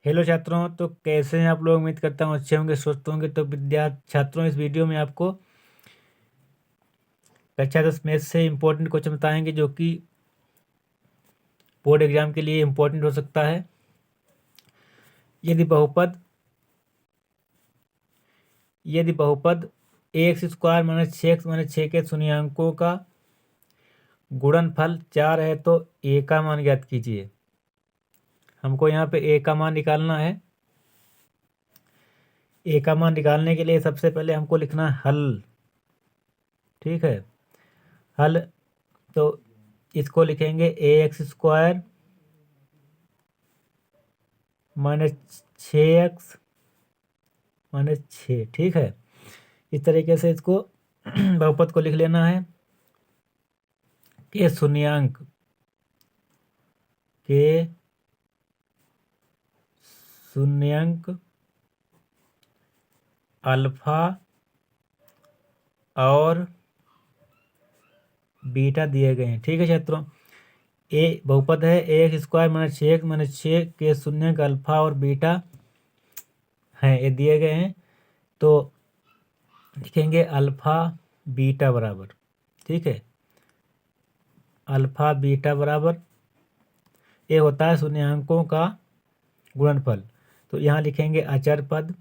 Hello छात्रों, तो कैसे हैं आप लोग। उम्मीद करता हूँ अच्छे होंगे, स्वस्थ होंगे। तो छात्रों, इस वीडियो में आपको कक्षा 10 मैथ से इम्पोर्टेंट क्वेश्चन बताएंगे जो कि बोर्ड एग्जाम के लिए इम्पोर्टेंट हो सकता है। यदि बहुपद a x square minus 6x minus 6 के शून्याङ्कों का गुणनफल 4 है तो ए का मान ज्ञात कीजिए। हमको यहाँ पे ए का मान निकालना है। ए का मान निकालने के लिए सबसे पहले हमको लिखना है हल। ठीक है, हल। तो इसको लिखेंगे a x square minus 6x minus 6। ठीक है, इस तरीके से इसको बहुपद को लिख लेना है के शून्यंक अल्फा और बीटा दिए गए हैं। ठीक है छात्रों, ए बहुपद है a x square minus 6x minus 6 के शून्यंक अल्फा और बीटा हैं, ये दिए गए हैं। तो लिखेंगे अल्फा बीटा बराबर, ठीक है, अल्फा बीटा बराबर ये होता है शून्याङ्कों का गुणनफल। तो यहाँ लिखेंगे अचर पद,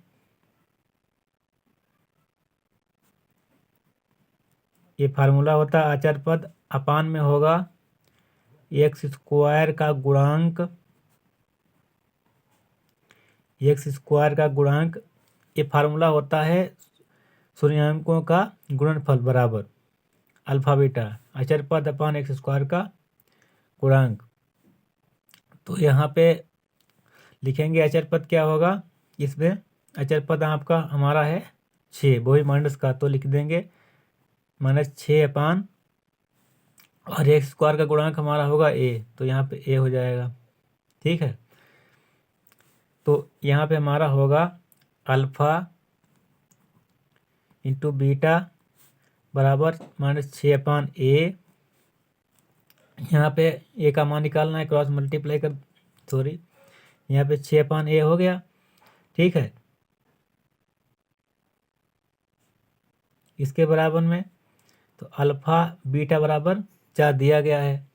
ये फार्मूला होता है अचर पद अपान में होगा एक्स स्क्वायर का गुणांक, ये फार्मूला होता है शून्याङ्कों का गुणनफल बराबर अल्फा बीटा अचर पद अपान एक्स स्क्वायर का गुणांक। तो यहाँ पे लिखेंगे अचर पद क्या होगा, इसमें अचर पद आपका हमारा है 6, वही माइनस का, तो लिख देंगे -6 अपान और एक्स स्क्वायर का गुणांक हमारा होगा ए, तो यहाँ पे ए हो जाएगा। ठीक है, तो यहाँ पे हमारा होगा अल्फा इंटू बीटा बराबर -6 अपान ए। यहाँ पे ए का मान निकालना है, क्रॉस मल्टीप्लाई कर, सॉरी, यहाँ पे 6 अपान ए हो गया। ठीक है, इसके बराबर में तो अल्फा बीटा बराबर 4 दिया गया है,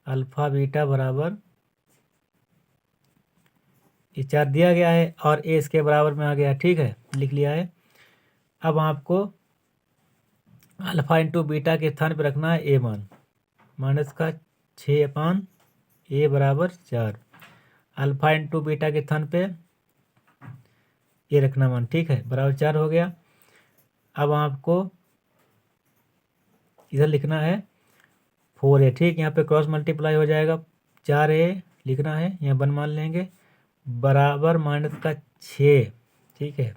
अल्फा बीटा बराबर ये 4 दिया गया है और ए इसके बराबर में आ गया। ठीक है, लिख लिया है। अब आपको अल्फा इंटू बीटा के स्थान पर रखना है ए मान, माइनस का 6 अपान ए बराबर 4, अल्फा इंटू बीटा के स्थान पे ये रखना मान। ठीक है, बराबर 4 हो गया। अब आपको इधर लिखना है 4a। ठीक, यहाँ पे क्रॉस मल्टीप्लाई हो जाएगा, 4a लिखना है, यहाँ 1 मान लेंगे बराबर माइनस का 6। ठीक है,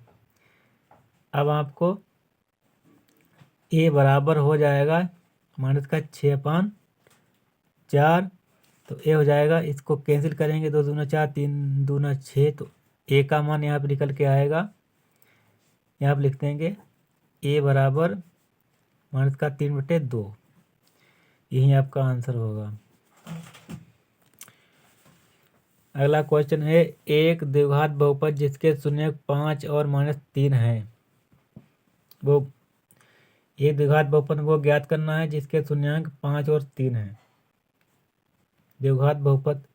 अब आपको ए बराबर हो जाएगा माइनस का 6 अपान 4, तो ए हो जाएगा, इसको कैंसिल करेंगे, 2 दूना 4 3 दूना 6, तो ए का मान यहाँ पे निकल के आएगा। यहाँ पे लिख देंगे ए बराबर माइनस का 3/2, यही आपका आंसर होगा। अगला क्वेश्चन है एक द्विघात बहुपद जिसके शून्यक 5 और -3 है, वो एक द्विघात बहुपद को ज्ञात करना है जिसके शून्यक 5 और 3 है। द्विघात बहुपद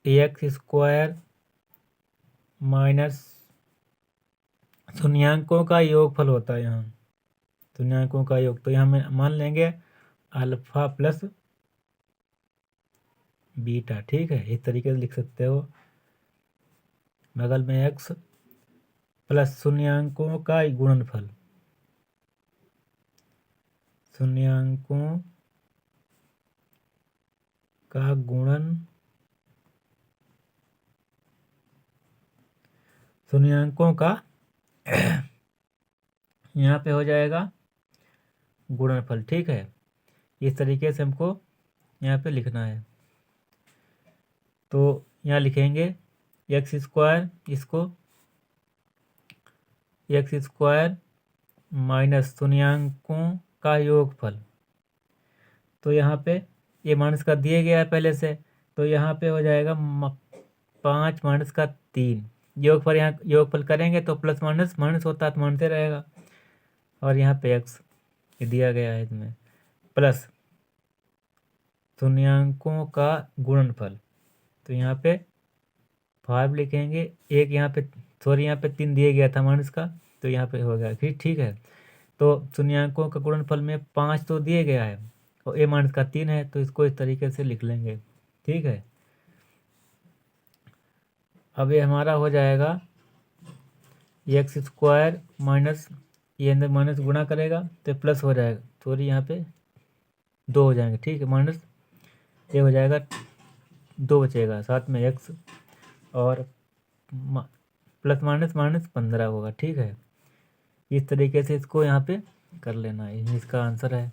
एक्स स्क्वायर माइनस शून्याङ्कों का योगफल होता है, यहाँ शून्याङ्कों का योग, तो यहाँ में मान लेंगे अल्फा प्लस बीटा। ठीक है, इस तरीके से लिख सकते हो, बगल में एक्स प्लस शून्याङ्कों का गुणनफल, शून्याङ्कों का गुणन, शून्याङ्कों का यहाँ पे हो जाएगा गुणनफल। ठीक है, इस तरीके से हमको यहाँ पे लिखना है। तो यहाँ लिखेंगे एक्स स्क्वायर, इसको एक्स स्क्वायर माइनस शून्यांकों का योगफल। तो यहाँ पे ये माइनस का दिए गया है पहले से, तो यहाँ पे हो जाएगा 5 माइनस का 3। योगफल यहाँ योगफल करेंगे तो प्लस माइनस माइनस होता है तो मानते रहेगा। और यहाँ पे एक्स दिया गया है इसमें, प्लस शून्यांकों का गुणनफल। तो यहाँ पे 5 लिखेंगे, एक यहाँ पे सॉरी यहाँ पे 3 दिया गया था माइनस का, तो यहाँ पे हो गया फिर ठीक है। तो शून्यांकों का गुणनफल में 5 तो दिए गया है और ए माइनस का 3 है, तो इसको इस तरीके से लिख लेंगे। ठीक है, अब ये हमारा हो जाएगा एक्स स्क्वायर माइनस, ये अंदर माइनस गुणा करेगा तो प्लस हो जाएगा, सॉरी यहाँ पे 2 हो जाएंगे। ठीक है, माइनस ये हो जाएगा 2 बचेगा, साथ में एक्स और प्लस माइनस माइनस 15 होगा। ठीक है, इस तरीके से इसको यहाँ पे कर लेना है, इसका आंसर है।